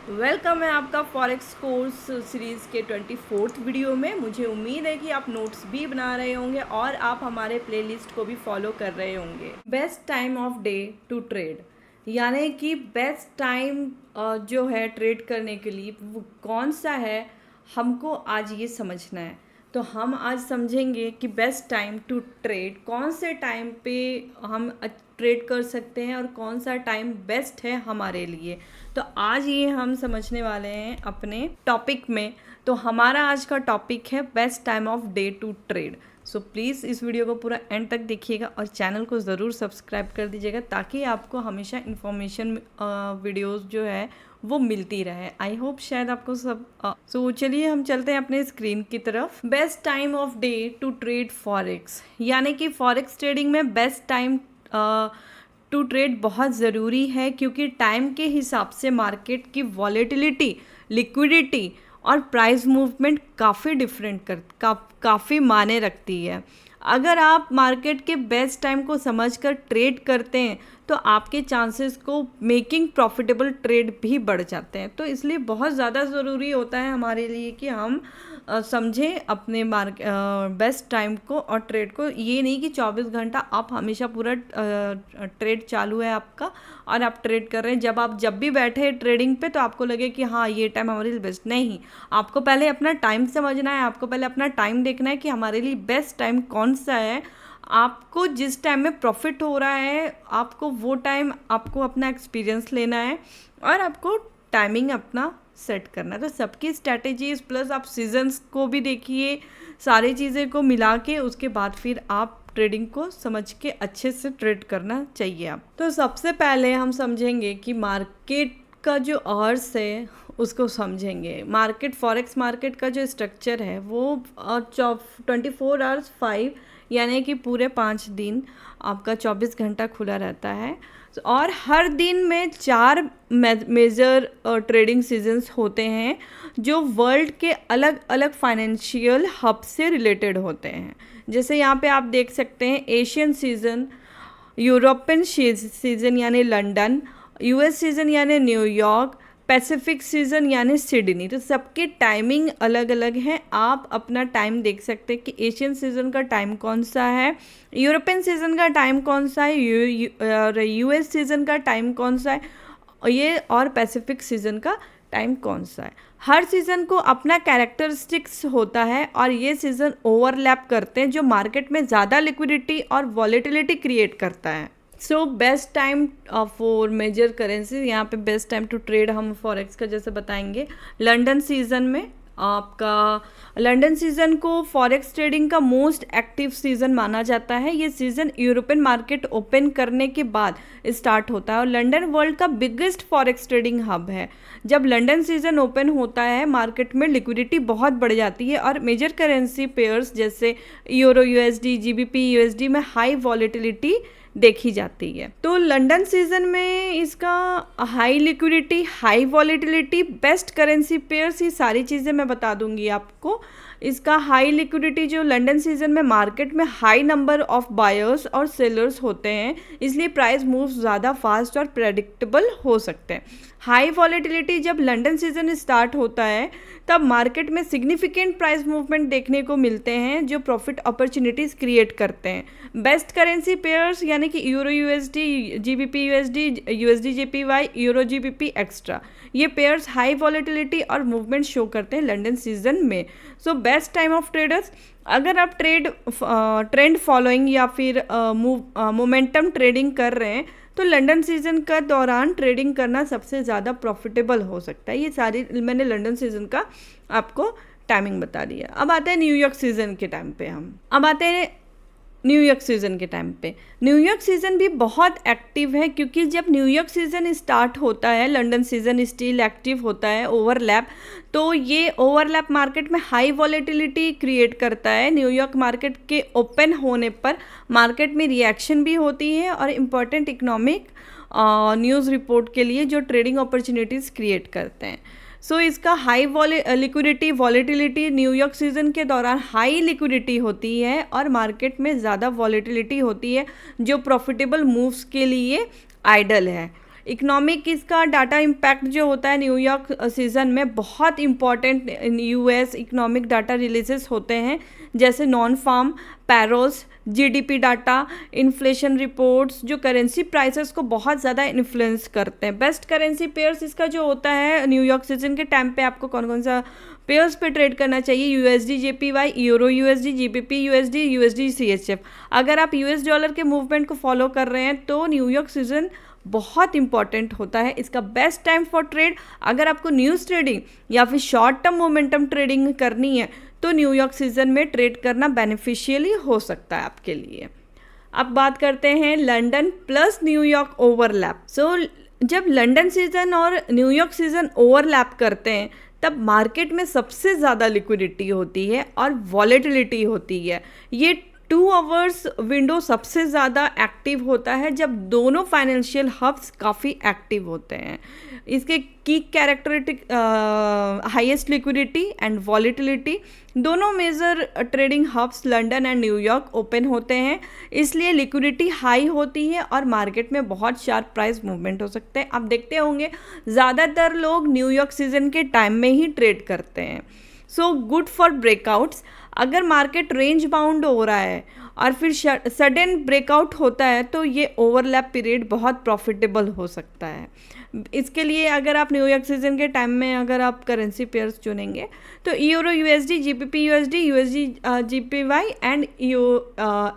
Welcome है आपका forex course series के 24th वीडियो में। मुझे उम्मीद है कि आप नोट्स भी बना रहे होंगे और आप हमारे प्लेलिस्ट को भी फॉलो कर रहे होंगे। Best time of day to trade, यानी कि बेस्ट टाइम जो है ट्रेड करने के लिए वो कौन सा है, हमको आज ये समझना है। तो हम आज समझेंगे कि बेस्ट टाइम टू ट्रेड, कौन से टाइम पे हम ट्रेड कर सकते हैं और कौन सा टाइम बेस्ट है हमारे लिए। तो आज ये हम समझने वाले हैं अपने टॉपिक में। तो हमारा आज का टॉपिक है best time of day to trade. So please इस वीडियो को पूरा एंड तक देखिएगा और चैनल को ज़रूर सब्सक्राइब कर दीजिएगा ताकि आपको हमेशा इन्फॉर्मेशन वीडियोस जो है वो मिलती रहे। आई होप शायद आपको सब सो चलिए हम चलते हैं अपने स्क्रीन की तरफ। Best time of day to trade forex, यानी कि फॉरेक्स ट्रेडिंग में बेस्ट टाइम टू ट्रेड बहुत ज़रूरी है, क्योंकि टाइम के हिसाब से मार्केट की वॉलेटिलिटी, लिक्विडिटी और प्राइस मूवमेंट काफ़ी डिफरेंट काफ़ी मायने रखती है। अगर आप मार्केट के बेस्ट टाइम को समझकर ट्रेड करते हैं तो आपके चांसेस को मेकिंग प्रॉफिटेबल ट्रेड भी बढ़ जाते हैं। तो इसलिए बहुत ज़्यादा ज़रूरी होता है हमारे लिए कि हम समझें अपने बेस्ट टाइम को और ट्रेड को। ये नहीं कि 24 घंटा आप हमेशा पूरा ट्रेड चालू है आपका और आप ट्रेड कर रहे हैं, जब भी बैठे ट्रेडिंग पे तो आपको लगे कि हाँ ये टाइम हमारे लिए बेस्ट नहीं। आपको पहले अपना टाइम समझना है, आपको पहले अपना टाइम देखना है कि हमारे लिए बेस्ट टाइम कौन सा है। आपको जिस टाइम में प्रॉफिट हो रहा है आपको वो टाइम, आपको अपना एक्सपीरियंस लेना है और आपको टाइमिंग अपना सेट करना है। तो सबकी स्ट्रैटेजीज प्लस आप सीजन्स को भी देखिए, सारी चीज़ें को मिला के उसके बाद फिर आप ट्रेडिंग को समझ के अच्छे से ट्रेड करना चाहिए आप। तो सबसे पहले हम समझेंगे कि मार्केट का जो आवर्स है उसको समझेंगे। मार्केट, फॉरेक्स मार्केट का जो स्ट्रक्चर है वो 24 आवर्स 5, यानी कि पूरे 5 दिन आपका 24 घंटा खुला रहता है और हर दिन में 4 मेजर ट्रेडिंग सीजन्स होते हैं जो वर्ल्ड के अलग अलग फाइनेंशियल हब से रिलेटेड होते हैं। जैसे यहाँ पे आप देख सकते हैं एशियन सीज़न, यूरोपियन सीज़न यानी लंदन, यूएस सीज़न यानी न्यूयॉर्क, पैसिफिक सीज़न यानी सिडनी। तो सबकी टाइमिंग अलग अलग है। आप अपना टाइम देख सकते हैं कि एशियन सीज़न का टाइम कौन सा है, यूरोपियन सीज़न का टाइम कौन सा है, यूएस सीज़न का टाइम कौन सा है, ये और पैसिफिक सीज़न का टाइम कौन सा है। हर सीज़न को अपना कैरेक्टरिस्टिक्स होता है और ये सीज़न ओवरलैप करते हैं जो मार्केट में ज़्यादा लिक्विडिटी और वॉलेटिलिटी क्रिएट करता है। So best time for major currency, यहाँ पे बेस्ट टाइम टू ट्रेड हम फॉरेक्स का जैसे बताएंगे। लंदन सीज़न में आपका, लंदन सीज़न को फॉरेक्स ट्रेडिंग का मोस्ट एक्टिव सीज़न माना जाता है। ये सीज़न यूरोपियन मार्केट ओपन करने के बाद स्टार्ट होता है और लंदन वर्ल्ड का बिगेस्ट फॉरेक्स ट्रेडिंग हब है। जब लंदन सीज़न ओपन होता है मार्केट में लिक्विडिटी बहुत बढ़ जाती है और मेजर करेंसी पेयर्स जैसे यूरो यूएसडी, जीबीपी यूएसडी में हाई वॉलेटिलिटी देखी जाती है। तो लंदन सीज़न में इसका high liquidity, high volatility, best currency pairs, ये सारी चीज़ें मैं बता दूंगी आपको। इसका हाई लिक्विडिटी जो लंदन सीज़न में मार्केट में हाई नंबर ऑफ बायर्स और सेलर्स होते हैं, इसलिए प्राइस मूव्स ज़्यादा फास्ट और प्रेडिक्टेबल हो सकते हैं। हाई वॉलेटिलिटी, जब लंदन सीज़न स्टार्ट होता है तब मार्केट में सिग्निफिकेंट प्राइस मूवमेंट देखने को मिलते हैं जो प्रॉफिट अपॉर्चुनिटीज़ क्रिएट करते हैं। बेस्ट करेंसी पेयर्स यानी कि euro USD, GBP USD, USD JPY, euro GBP extra, ये पेयर्स हाई वॉलेटिलिटी और मूवमेंट शो करते हैं लंदन सीज़न में। सो बेस्ट टाइम ऑफ ट्रेडर्स, अगर आप ट्रेंड फॉलोइंग या फिर मोमेंटम ट्रेडिंग कर रहे हैं तो लंदन सीज़न का दौरान ट्रेडिंग करना सबसे ज़्यादा प्रॉफिटेबल हो सकता है। ये सारी मैंने लंदन सीज़न का आपको टाइमिंग बता दिया। अब आते हैं न्यूयॉर्क सीज़न के टाइम पे। न्यूयॉर्क सीज़न भी बहुत एक्टिव है, क्योंकि जब न्यूयॉर्क सीज़न स्टार्ट होता है लंदन सीज़न स्टिल एक्टिव होता है, ओवरलैप। तो ये ओवरलैप मार्केट में हाई वॉलेटिलिटी क्रिएट करता है। न्यूयॉर्क मार्केट के ओपन होने पर मार्केट में रिएक्शन भी होती है और इम्पॉर्टेंट इकोनॉमिक न्यूज़ रिपोर्ट के लिए जो ट्रेडिंग अपॉर्चुनिटीज़ क्रिएट करते हैं। सो इसका high liquidity, volatility, New York season के दौरान हाई लिक्विडिटी होती है और मार्केट में ज़्यादा वॉलेटिलिटी होती है जो प्रॉफिटेबल मूव्स के लिए आइडल है। इकोनॉमिक इसका डाटा इम्पैक्ट जो होता है न्यूयॉर्क सीजन में बहुत important US economic data releases होते हैं, जैसे non farm payrolls, GDP data, inflation reports, जो करेंसी प्राइसेस को बहुत ज़्यादा इन्फ्लुएंस करते हैं। बेस्ट करेंसी पेयर्स इसका जो होता है न्यूयॉर्क सीजन के टाइम पे आपको कौन कौन सा पेयर्स पे ट्रेड करना चाहिए, USD JPY, euro USD, GBP USD, USD CHF. अगर आप यूएस डॉलर के मूवमेंट को फॉलो कर रहे हैं तो न्यूयॉर्क सीजन बहुत इंपॉर्टेंट होता है। इसका बेस्ट टाइम फॉर ट्रेड, अगर आपको न्यूज़ ट्रेडिंग या फिर शॉर्ट टर्म मोमेंटम ट्रेडिंग करनी है तो न्यूयॉर्क सीजन में ट्रेड करना बेनिफिशियली हो सकता है आपके लिए। अब बात करते हैं लंदन प्लस न्यूयॉर्क ओवरलैप। जब लंदन सीजन और न्यूयॉर्क सीजन ओवरलैप करते हैं तब मार्केट में सबसे ज़्यादा लिक्विडिटी होती है और वॉलेटिलिटी होती है। ये 2 आवर्स विंडो सबसे ज़्यादा एक्टिव होता है जब दोनों फाइनेंशियल हब्स काफ़ी एक्टिव होते हैं। इसके की characteristic highest liquidity and volatility, दोनों major trading hubs London and New York open होते हैं, इसलिए लिक्विडिटी हाई होती है और मार्केट में बहुत शार्प प्राइस मूवमेंट हो सकते हैं। आप देखते होंगे ज़्यादातर लोग न्यूयॉर्क सीजन के टाइम में ही ट्रेड करते हैं। So good for breakouts. अगर मार्केट रेंज बाउंड हो रहा है और फिर सडन ब्रेकआउट होता है तो ये ओवरलैप पीरियड बहुत प्रॉफिटेबल हो सकता है। इसके लिए अगर आप न्यूयॉर्क सीजन के टाइम में अगर आप करेंसी पेयर्स चुनेंगे तो euro USD, GBP USD, USD JPY and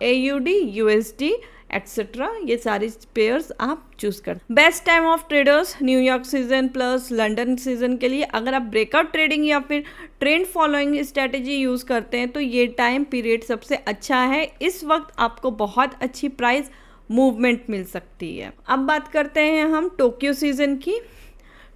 AUD USD etcetera, ये सारी पेयर्स आप चूज़ कर। Best time of traders New York season plus London season के लिए, अगर आप ब्रेकआउट ट्रेडिंग या फिर ट्रेंड फॉलोइंग स्ट्रेटेजी यूज़ करते हैं तो ये टाइम पीरियड सबसे अच्छा है। इस वक्त आपको बहुत अच्छी प्राइस मूवमेंट मिल सकती है। अब बात करते हैं हम टोक्यो सीज़न की।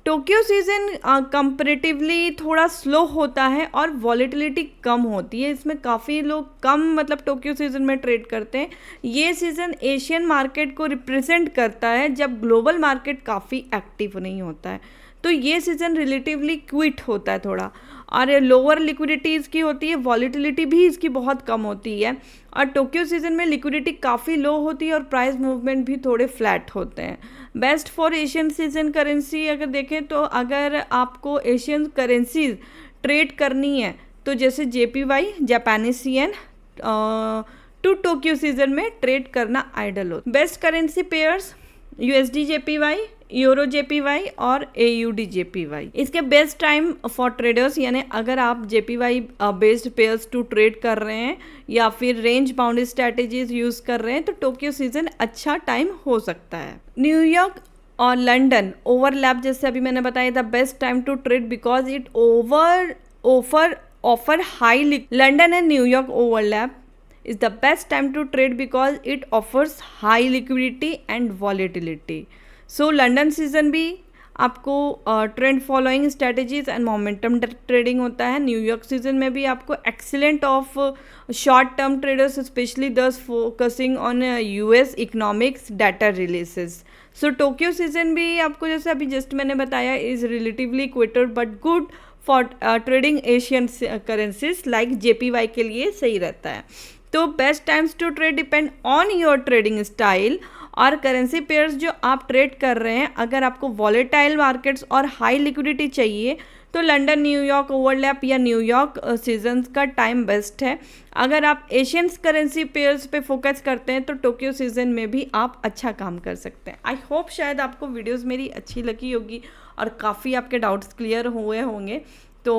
टोक्यो सीज़न कंपैरेटिवली थोड़ा स्लो होता है और वॉलेटिलिटी कम होती है। इसमें काफ़ी लोग कम मतलब टोक्यो सीज़न में ट्रेड करते हैं। ये सीज़न एशियन मार्केट को रिप्रेजेंट करता है जब ग्लोबल मार्केट काफ़ी एक्टिव नहीं होता है, तो ये सीज़न रिलेटिवली क्विट होता है थोड़ा, और लोअर लिक्विडिटी इसकी होती है, वॉलेटिलिटी भी इसकी बहुत कम होती है। और टोक्यो सीज़न में लिक्विडिटी काफ़ी लो होती है और प्राइस मूवमेंट भी थोड़े फ्लैट होते हैं। Best for Asian season currency अगर देखें तो अगर आपको एशियन करेंसीज ट्रेड करनी है तो जैसे JPY, Japanese yen to Tokyo season में ट्रेड करना आइडल हो। Best currency pairs USD JPY, euro JPY और एयूडी जेपीवाई। इसके बेस्ट टाइम फॉर ट्रेडर्स, यानी अगर आप JPY based pairs to trade कर रहे हैं या फिर रेंज बाउंड स्ट्रैटेजीज यूज कर रहे हैं तो टोक्यो सीजन अच्छा टाइम हो सकता है। न्यूयॉर्क और लंदन ओवरलैप, जैसे अभी मैंने बताया, the best time to trade because it offer high London and न्यूयॉर्क York is the best time to trade because it offers high liquidity and volatility. So London season भी आपको trend following strategies and momentum trading होता है। New York season में भी आपको excellent of short term traders specially this focusing on US economics data releases. So Tokyo season भी आपको जैसे अभी जस्ट मैंने बताया is relatively quieter but good for trading Asian currencies like JPY के लिए सही रहता है। तो best times to trade depend on your trading style और करेंसी पेयर्स जो आप ट्रेड कर रहे हैं। अगर आपको वॉलेटाइल मार्केट्स और हाई लिक्विडिटी चाहिए तो लंदन न्यूयॉर्क ओवरलैप या न्यूयॉर्क सीजन्स का टाइम बेस्ट है। अगर आप एशियन करेंसी पेयर्स पे फोकस करते हैं तो टोक्यो सीजन में भी आप अच्छा काम कर सकते हैं। आई होप शायद आपको वीडियोस मेरी अच्छी लगी होगी और काफ़ी आपके डाउट्स क्लियर हुए होंगे। तो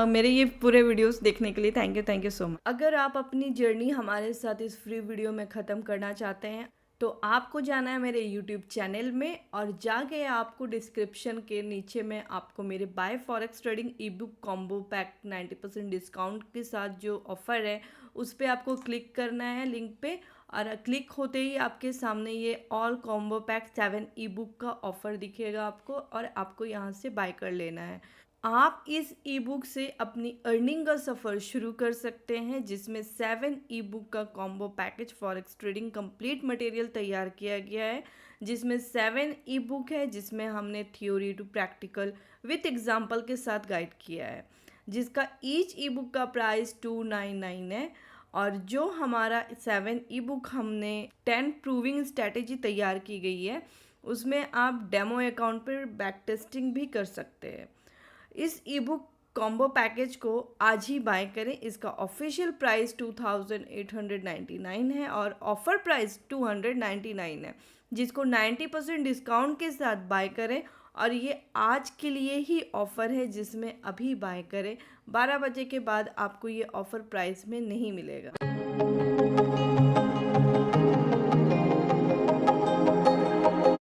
मेरे ये पूरे वीडियोस देखने के लिए थैंक यू सो मच। अगर आप अपनी जर्नी हमारे साथ इस फ्री वीडियो में ख़त्म करना चाहते हैं तो आपको जाना है मेरे YouTube चैनल में और जाके आपको डिस्क्रिप्शन के नीचे में आपको मेरे buy forex trading ebook combo pack 90% discount के साथ जो ऑफ़र है उस पर आपको क्लिक करना है लिंक पे, और क्लिक होते ही आपके सामने ये ऑल कॉम्बो पैक 7 ई बुक का ऑफ़र दिखेगा आपको और आपको यहाँ से बाय कर लेना है। आप इस ई बुक से अपनी अर्निंग का सफ़र शुरू कर सकते हैं जिसमें 7 ई बुक का combo package forex trading complete material तैयार किया गया है, जिसमें 7 ई बुक है जिसमें हमने theory to practical with example के साथ गाइड किया है, जिसका ईच ई बुक का प्राइस 299 है। और जो हमारा 7 ई बुक हमने 10 प्रूविंग स्ट्रैटेजी तैयार की गई है उसमें आप डेमो अकाउंट पर बैक टेस्टिंग भी कर सकते हैं। इस ई बुक कॉम्बो पैकेज को आज ही बाय करें। इसका ऑफिशियल प्राइस 2899 है और ऑफ़र प्राइस 299 है, जिसको 90% डिस्काउंट के साथ बाय करें। और ये आज के लिए ही ऑफ़र है, जिसमें अभी बाय करें। 12 बजे के बाद आपको ये ऑफ़र प्राइस में नहीं मिलेगा।